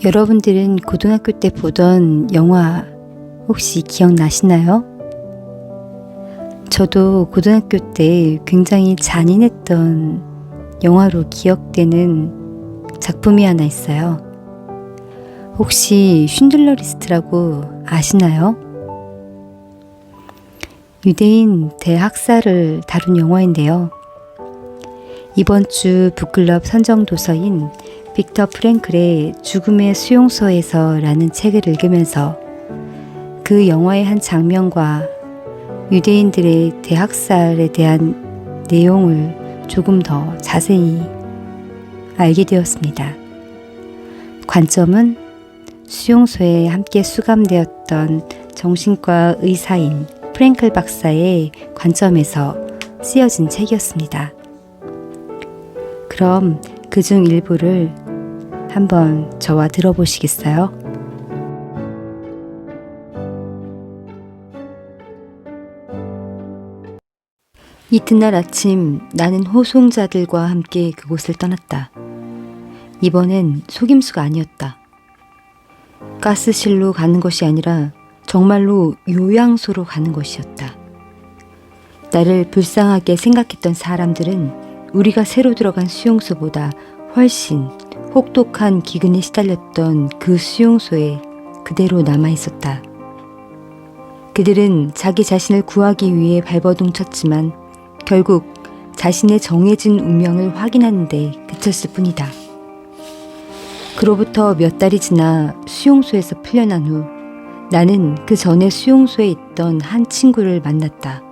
여러분들은 고등학교 때 보던 영화 혹시 기억나시나요? 저도 고등학교 때 굉장히 잔인했던 영화로 기억되는 작품이 하나 있어요. 혹시 쉰들러 리스트라고 아시나요? 유대인 대학살을 다룬 영화인데요. 이번 주 북클럽 선정 도서인 빅터 프랭클의 죽음의 수용소에서 라는 책을 읽으면서 그 영화의 한 장면과 유대인들의 대학살에 대한 내용을 조금 더 자세히 알게 되었습니다. 관점은 수용소에 함께 수감되었던 정신과 의사인 프랭클 박사의 관점에서 쓰여진 책이었습니다. 그럼 그중 일부를 한번 저와 들어보시겠어요? 이튿날 아침 나는 호송자들과 함께 그곳을 떠났다. 이번엔 속임수가 아니었다. 가스실로 가는 것이 아니라 정말로 요양소로 가는 것이었다. 나를 불쌍하게 생각했던 사람들은 우리가 새로 들어간 수용소보다 훨씬 혹독한 기근에 시달렸던 그 수용소에 그대로 남아있었다. 그들은 자기 자신을 구하기 위해 발버둥 쳤지만 결국 자신의 정해진 운명을 확인하는 데 그쳤을 뿐이다. 그로부터 몇 달이 지나 수용소에서 풀려난 후 나는 그 전에 수용소에 있던 한 친구를 만났다.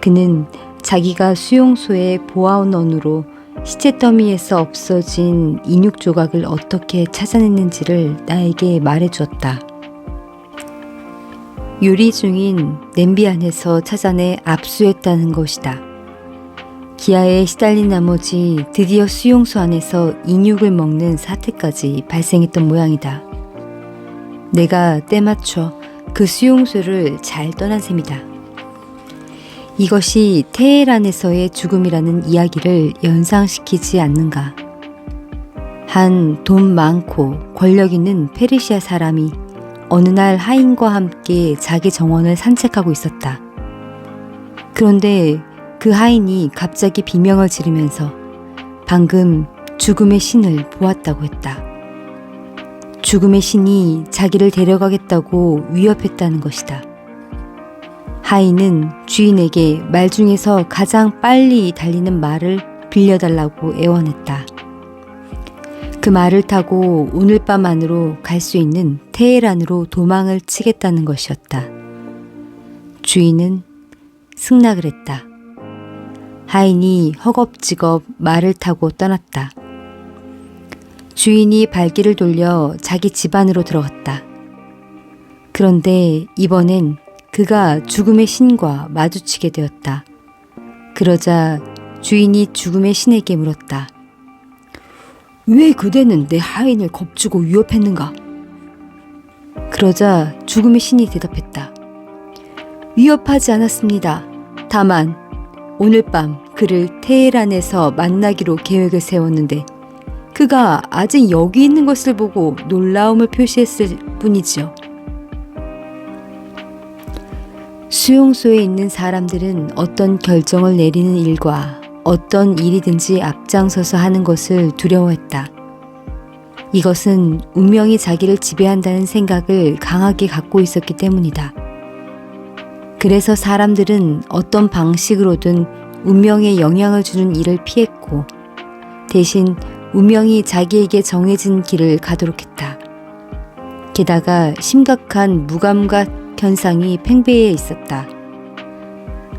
그는 자기가 수용소의 보아원원으로 시체 더미에서 없어진 인육 조각을 어떻게 찾아냈는지를 나에게 말해주었다. 요리 중인 냄비 안에서 찾아내 압수했다는 것이다. 기아에 시달린 나머지 드디어 수용소 안에서 인육을 먹는 사태까지 발생했던 모양이다. 내가 때맞춰 그 수용소를 잘 떠난 셈이다. 이것이 테헤란에서의 죽음이라는 이야기를 연상시키지 않는가? 한 돈 많고 권력 있는 페르시아 사람이 어느 날 하인과 함께 자기 정원을 산책하고 있었다. 그런데 그 하인이 갑자기 비명을 지르면서 방금 죽음의 신을 보았다고 했다. 죽음의 신이 자기를 데려가겠다고 위협했다는 것이다. 하인은 주인에게 말 중에서 가장 빨리 달리는 말을 빌려달라고 애원했다. 그 말을 타고 오늘 밤 안으로 갈 수 있는 테헤란으로 도망을 치겠다는 것이었다. 주인은 승낙을 했다. 하인이 허겁지겁 말을 타고 떠났다. 주인이 발길을 돌려 자기 집 안으로 들어갔다. 그런데 이번엔 그가 죽음의 신과 마주치게 되었다. 그러자 주인이 죽음의 신에게 물었다. 왜 그대는 내 하인을 겁주고 위협했는가? 그러자 죽음의 신이 대답했다. 위협하지 않았습니다. 다만 오늘 밤 그를 테헤란에서 만나기로 계획을 세웠는데 그가 아직 여기 있는 것을 보고 놀라움을 표시했을 뿐이지요. 수용소에 있는 사람들은 어떤 결정을 내리는 일과 어떤 일이든지 앞장서서 하는 것을 두려워했다. 이것은 운명이 자기를 지배한다는 생각을 강하게 갖고 있었기 때문이다. 그래서 사람들은 어떤 방식으로든 운명에 영향을 주는 일을 피했고 대신 운명이 자기에게 정해진 길을 가도록 했다. 게다가 심각한 무감각 현상이 팽배해 있었다.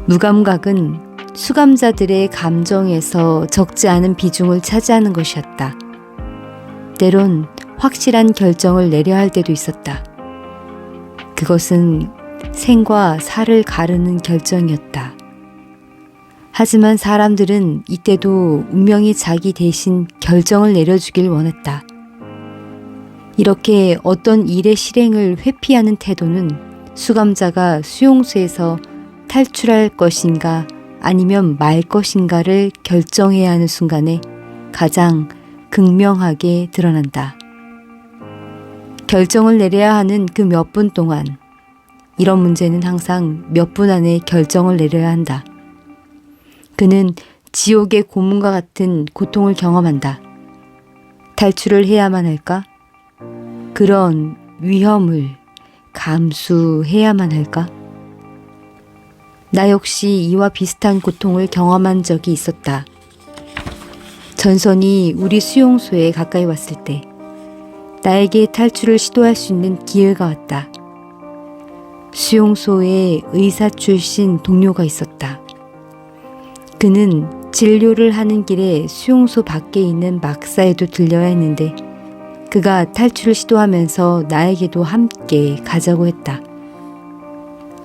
무감각은 수감자들의 감정에서 적지 않은 비중을 차지하는 것이었다. 때론 확실한 결정을 내려야 할 때도 있었다. 그것은 생과 사를 가르는 결정이었다. 하지만 사람들은 이때도 운명이 자기 대신 결정을 내려주길 원했다. 이렇게 어떤 일의 실행을 회피하는 태도는 수감자가 수용소에서 탈출할 것인가 아니면 말 것인가를 결정해야 하는 순간에 가장 극명하게 드러난다. 결정을 내려야 하는 그 몇 분 동안, 이런 문제는 항상 몇 분 안에 결정을 내려야 한다. 그는 지옥의 고문과 같은 고통을 경험한다. 탈출을 해야만 할까? 그런 위험을 감수해야만 할까? 나 역시 이와 비슷한 고통을 경험한 적이 있었다. 전선이 우리 수용소에 가까이 왔을 때 나에게 탈출을 시도할 수 있는 기회가 왔다. 수용소에 의사 출신 동료가 있었다. 그는 진료를 하는 길에 수용소 밖에 있는 막사에도 들려야 했는데 그가 탈출을 시도하면서 나에게도 함께 가자고 했다.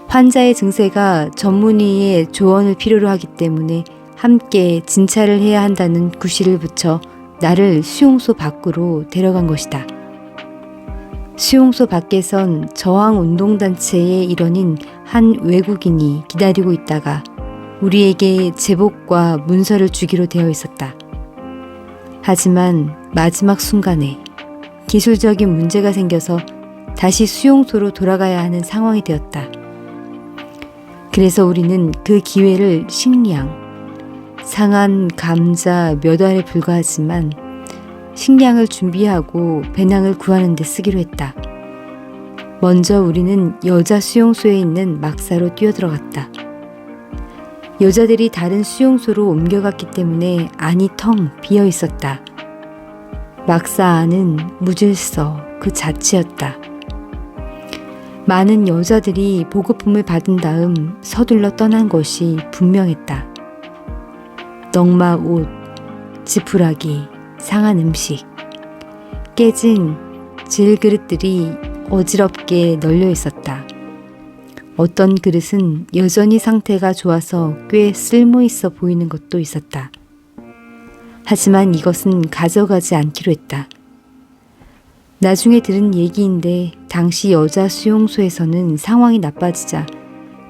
환자의 증세가 전문의의 조언을 필요로 하기 때문에 함께 진찰을 해야 한다는 구실을 붙여 나를 수용소 밖으로 데려간 것이다. 수용소 밖에선 저항운동단체의 일원인 한 외국인이 기다리고 있다가 우리에게 제복과 문서를 주기로 되어 있었다. 하지만 마지막 순간에 기술적인 문제가 생겨서 다시 수용소로 돌아가야 하는 상황이 되었다. 그래서 우리는 그 기회를 식량, 상한 감자 몇 알에 불과하지만 식량을 준비하고 배낭을 구하는 데 쓰기로 했다. 먼저 우리는 여자 수용소에 있는 막사로 뛰어들어갔다. 여자들이 다른 수용소로 옮겨갔기 때문에 안이 텅 비어 있었다. 막사 안은 무질서 그 자체였다. 많은 여자들이 보급품을 받은 다음 서둘러 떠난 것이 분명했다. 넉막 옷, 지푸라기, 상한 음식, 깨진 질그릇들이 어지럽게 널려 있었다. 어떤 그릇은 여전히 상태가 좋아서 꽤 쓸모 있어 보이는 것도 있었다. 하지만 이것은 가져가지 않기로 했다. 나중에 들은 얘기인데 당시 여자 수용소에서는 상황이 나빠지자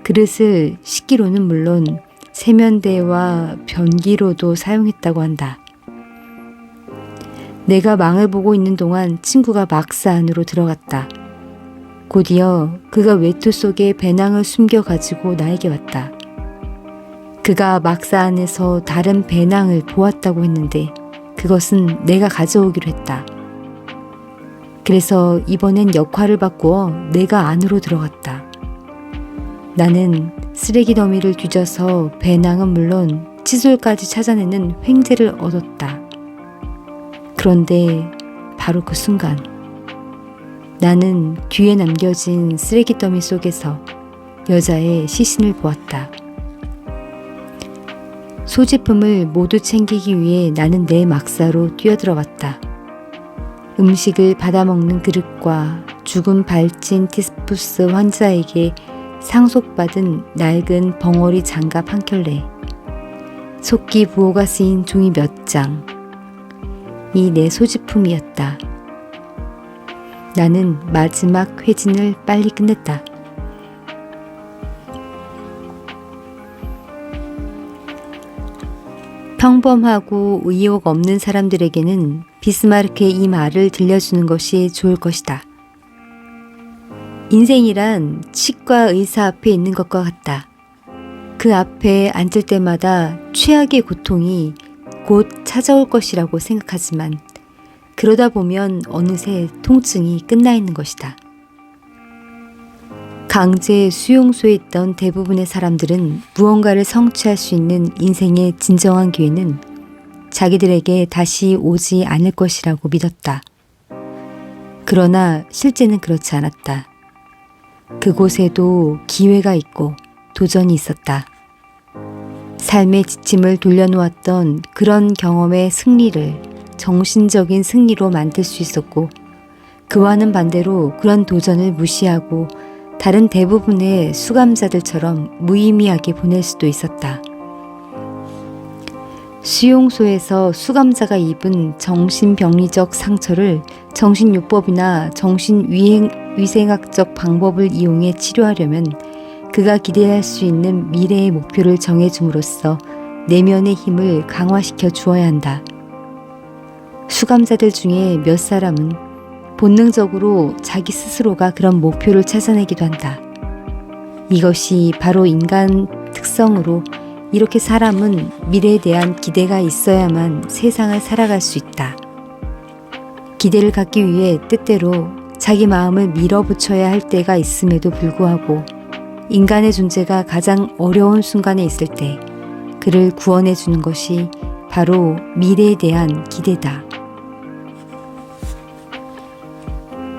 그릇을 씻기로는 물론 세면대와 변기로도 사용했다고 한다. 내가 망을 보고 있는 동안 친구가 막사 안으로 들어갔다. 곧이어 그가 외투 속에 배낭을 숨겨가지고 나에게 왔다. 그가 막사 안에서 다른 배낭을 보았다고 했는데 그것은 내가 가져오기로 했다. 그래서 이번엔 역할을 바꾸어 내가 안으로 들어갔다. 나는 쓰레기 더미를 뒤져서 배낭은 물론 칫솔까지 찾아내는 횡재를 얻었다. 그런데 바로 그 순간 나는 뒤에 남겨진 쓰레기 더미 속에서 여자의 시신을 보았다. 소지품을 모두 챙기기 위해 나는 내 막사로 뛰어들어갔다. 음식을 받아먹는 그릇과 죽은 발진 티스푸스 환자에게 상속받은 낡은 벙어리 장갑 한 켤레, 속기 부호가 쓰인 종이 몇 장, 이 내 소지품이었다. 나는 마지막 회진을 빨리 끝냈다. 평범하고 의욕 없는 사람들에게는 비스마르크의 이 말을 들려주는 것이 좋을 것이다. 인생이란 치과 의사 앞에 있는 것과 같다. 그 앞에 앉을 때마다 최악의 고통이 곧 찾아올 것이라고 생각하지만 그러다 보면 어느새 통증이 끝나 있는 것이다. 강제 수용소에 있던 대부분의 사람들은 무언가를 성취할 수 있는 인생의 진정한 기회는 자기들에게 다시 오지 않을 것이라고 믿었다. 그러나 실제는 그렇지 않았다. 그곳에도 기회가 있고 도전이 있었다. 삶의 지침을 돌려놓았던 그런 경험의 승리를 정신적인 승리로 만들 수 있었고 그와는 반대로 그런 도전을 무시하고 다른 대부분의 수감자들처럼 무의미하게 보낼 수도 있었다. 수용소에서 수감자가 입은 정신병리적 상처를 정신요법이나 정신위생학적 방법을 이용해 치료하려면 그가 기대할 수 있는 미래의 목표를 정해줌으로써 내면의 힘을 강화시켜 주어야 한다. 수감자들 중에 몇 사람은 본능적으로 자기 스스로가 그런 목표를 찾아내기도 한다. 이것이 바로 인간 특성으로 이렇게 사람은 미래에 대한 기대가 있어야만 세상을 살아갈 수 있다. 기대를 갖기 위해 뜻대로 자기 마음을 밀어붙여야 할 때가 있음에도 불구하고 인간의 존재가 가장 어려운 순간에 있을 때 그를 구원해 주는 것이 바로 미래에 대한 기대다.